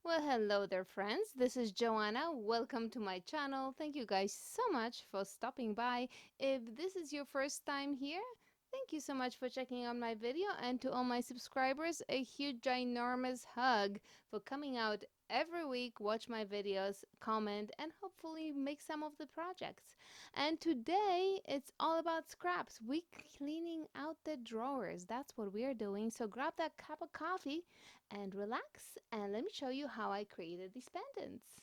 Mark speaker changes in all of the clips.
Speaker 1: Well, hello there, friends. This is Joanna. Welcome to my channel. Thank you guys so much for stopping by. If this is your first time here, thank you so much for checking out my video. And to all my subscribers, a huge, ginormous hug for coming out every week, watch my videos, comment, and hopefully make some of the projects. And today, it's all about scraps. We cleaning out the drawers. That's what we're doing. So grab that cup of coffee and relax, and let me show you how I created these pendants.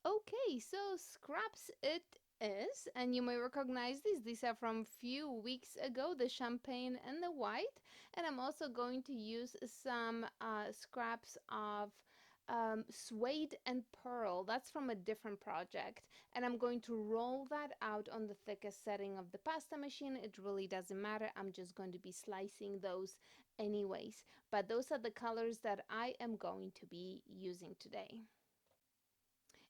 Speaker 1: Okay, so scraps it is, and you may recognize these. These are from few weeks ago, the champagne and the white. And I'm also going to use some scraps of suede and pearl. That's from a different project. And I'm going to roll that out on the thickest setting of the pasta machine. It really doesn't matter. I'm just going to be slicing those anyways. But those are the colors that I am going to be using today.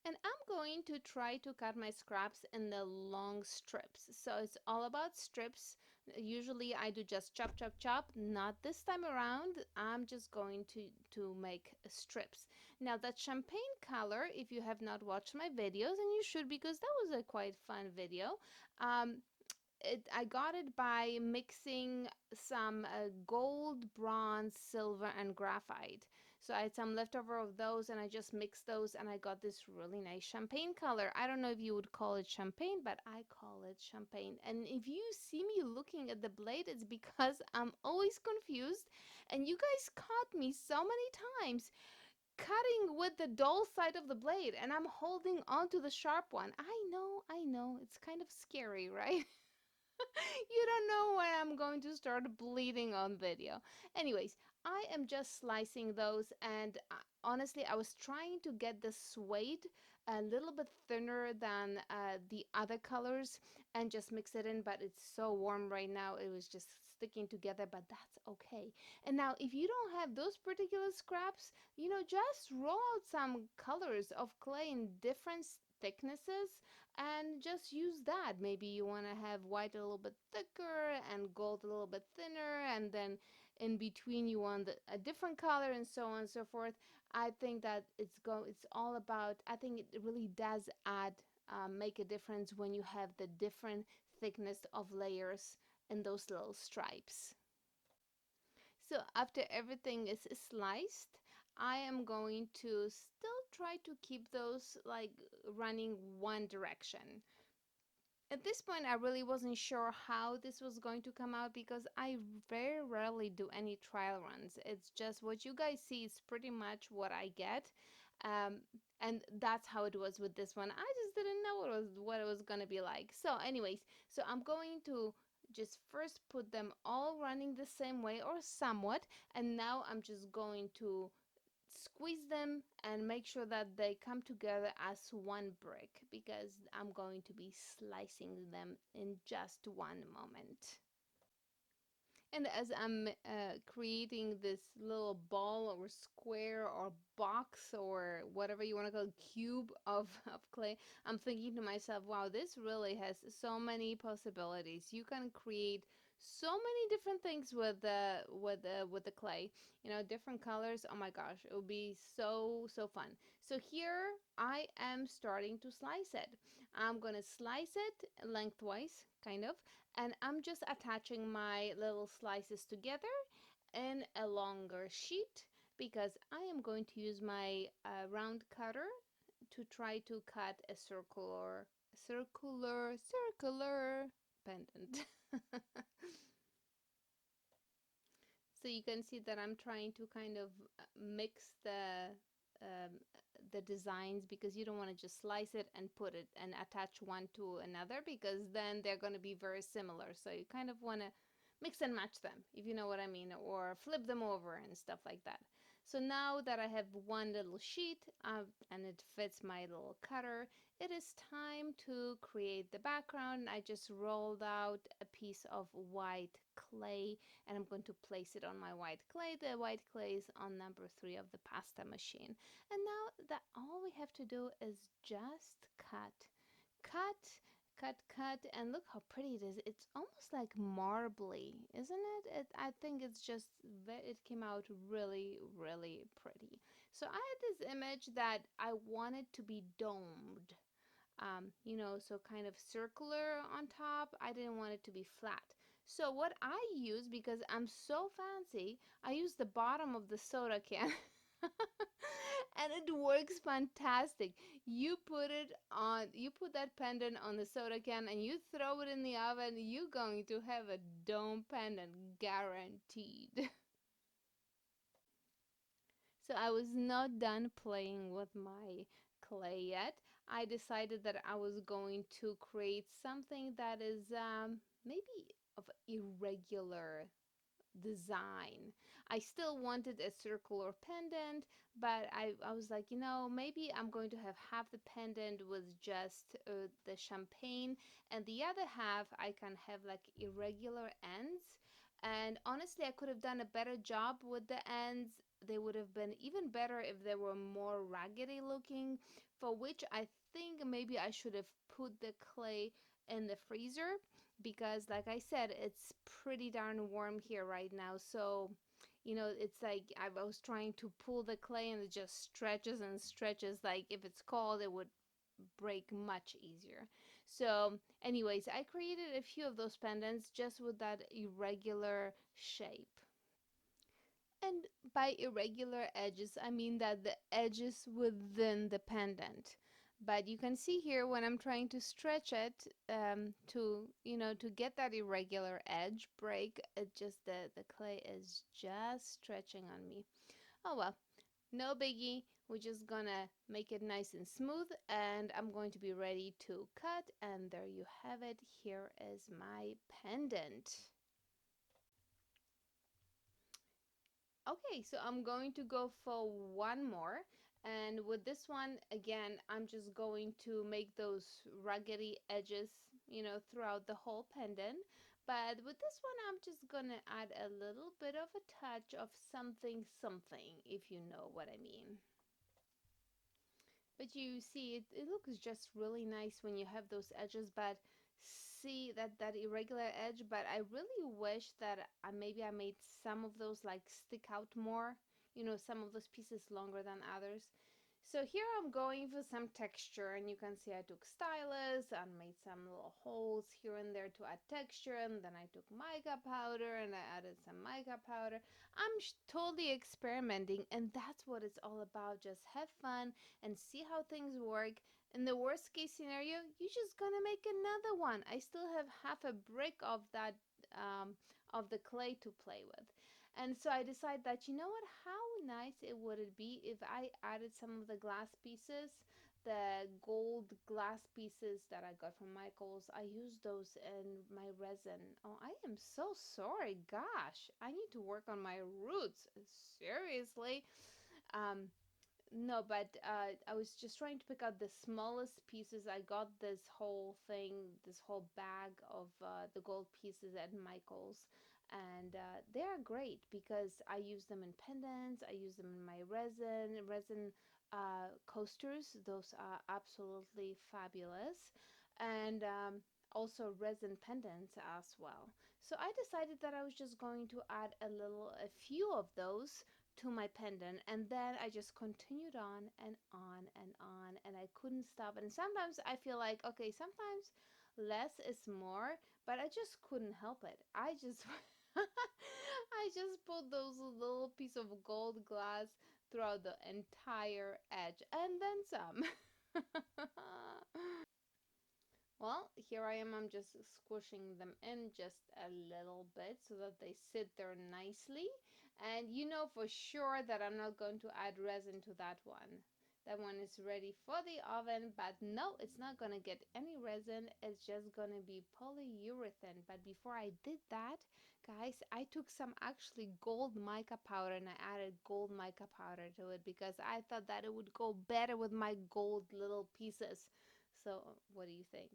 Speaker 1: And I'm going to try to cut my scraps in the long strips. So it's all about strips. Usually I do just chop, chop, chop. Not this time around. I'm just going to make strips. Now that champagne color, if you have not watched my videos, and you should because that was a quite fun video, um, I got it by mixing some gold, bronze, silver, and graphite. So I had some leftover of those and I just mixed those and I got this really nice champagne color. I don't know if you would call it champagne, but I call it champagne. And if you see me looking at the blade, it's because I'm always confused. And you guys caught me so many times cutting with the dull side of the blade and I'm holding on to the sharp one. I know, it's kind of scary, right? You don't know when I'm going to start bleeding on video. Anyways, I am just slicing those, and honestly, I was trying to get the suede a little bit thinner than the other colors and just mix it in, but it's so warm right now. It was just sticking together, but that's okay. And now, if you don't have those particular scraps, just roll out some colors of clay in different thicknesses and just use that. Maybe you want to have white a little bit thicker and gold a little bit thinner, and then in between you want a different color and so on and so forth. I think that it's all about, I think it really does add make a difference when you have the different thickness of layers in those little stripes. So after everything is sliced, I am going to still try to keep those like running one direction. At this point, I really wasn't sure how this was going to come out because I very rarely do any trial runs. It's just what you guys see is pretty much what I get. Um, and that's how it was with this one. I just didn't know what it was gonna be like. So, anyways, so I'm going to just first put them all running the same way or somewhat, and now I'm just going to squeeze them and make sure that they come together as one brick because I'm going to be slicing them in just one moment. And as I'm creating this little ball or square or box or whatever you want to call it, cube of clay, I'm thinking to myself, wow, this really has so many possibilities. You can create so many different things with the clay. Different colors. Oh my gosh, it would be so fun. So here I am starting to slice it. I'm gonna slice it lengthwise, kind of, and I'm just attaching my little slices together in a longer sheet because I am going to use my round cutter to try to cut a circular pendant. So you can see that I'm trying to kind of mix um, the designs because you don't want to just slice it and put it and attach one to another because then they're going to be very similar. So you kind of want to mix and match them, if you know what I mean, or flip them over and stuff like that. So now that I have one little sheet and it fits my little cutter, it is time to create the background. I just rolled out a piece of white clay and I'm going to place it on my white clay. The white clay is on number 3 of the pasta machine. And now that all we have to do is just cut cut, and look how pretty it is. It's almost like marbly, isn't it? I think it's just it came out really, really pretty. So I had this image that I wanted to be domed, so kind of circular on top. I didn't want it to be flat. So what I use, because I'm so fancy, I use the bottom of the soda can. And it works fantastic. You put that pendant on the soda can and you throw it in the oven, you're going to have a dome pendant guaranteed. So I was not done playing with my clay yet. I decided that I was going to create something that is maybe of irregular design. I still wanted a circular pendant, but I was like, maybe I'm going to have half the pendant with just the champagne, and the other half I can have like irregular ends. And honestly, I could have done a better job with the ends. They would have been even better if they were more raggedy looking, for which I think maybe I should have put the clay in the freezer because like I said, it's pretty darn warm here right now. So, it's like I was trying to pull the clay and it just stretches and stretches. Like if it's cold, it would break much easier. So, anyways, I created a few of those pendants just with that irregular shape. And by irregular edges, I mean that the edges within the pendant. But you can see here when I'm trying to stretch it to get that irregular edge break, it just the clay is just stretching on me. Oh well, no biggie. We're just gonna make it nice and smooth, and I'm going to be ready to cut. And there you have it. Here is my pendant. Okay, so I'm going to go for one more. And with this one, again, I'm just going to make those ruggedy edges, throughout the whole pendant. But with this one, I'm just gonna add a little bit of a touch of something, something, if you know what I mean. But you see, it looks just really nice when you have those edges, but see that irregular edge, but I really wish that maybe I made some of those like stick out more, some of those pieces longer than others. So here I'm going for some texture, and you can see I took stylus and made some little holes here and there to add texture, and then I took mica powder and I added some mica powder. I'm totally experimenting, and that's what it's all about. Just have fun and see how things work. In the worst case scenario, you're just gonna make another one. I still have half a brick of that of the clay to play with. And so I decided that, you know what, how nice it would it be if I added some of the glass pieces, the gold glass pieces that I got from Michaels. I used those in my resin. Oh, I am so sorry. Gosh, I need to work on my roots. Seriously. Um, no, but I was just trying to pick out the smallest pieces. I got this whole thing, this whole bag of the gold pieces at Michael's, and they are great because I use them in pendants. I use them in my resin coasters. Those are absolutely fabulous, and also resin pendants as well. So I decided that I was just going to add a few of those to my pendant, and then I just continued on and on and on, and I couldn't stop. And sometimes I feel like, okay, sometimes less is more, but I just couldn't help it. I just I just put those little piece of gold glass throughout the entire edge and then some. Well, here I am. I'm just squishing them in just a little bit so that they sit there nicely. And you know for sure that I'm not going to add resin to that one. That one is ready for the oven, but no, it's not going to get any resin. It's just going to be polyurethane. But before I did that, guys, I took some actually gold mica powder and I added gold mica powder to it because I thought that it would go better with my gold little pieces. So, what do you think?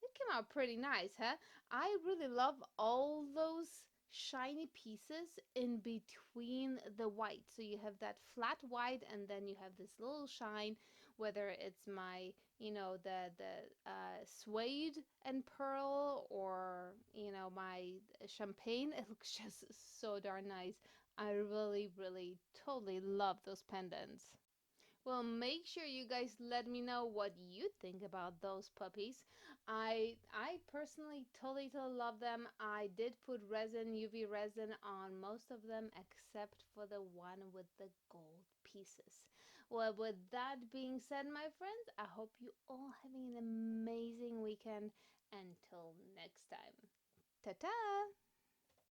Speaker 1: It came out pretty nice, huh? I really love all those shiny pieces in between the white. So you have that flat white and then you have this little shine, whether it's my, the suede and pearl, or, my champagne. It looks just so darn nice. I really, really, totally love those pendants. Well, make sure you guys let me know what you think about those puppies. I personally totally love them. I did put resin, UV resin on most of them except for the one with the gold pieces. Well, with that being said, my friends, I hope you all having an amazing weekend. Until next time. Ta-ta!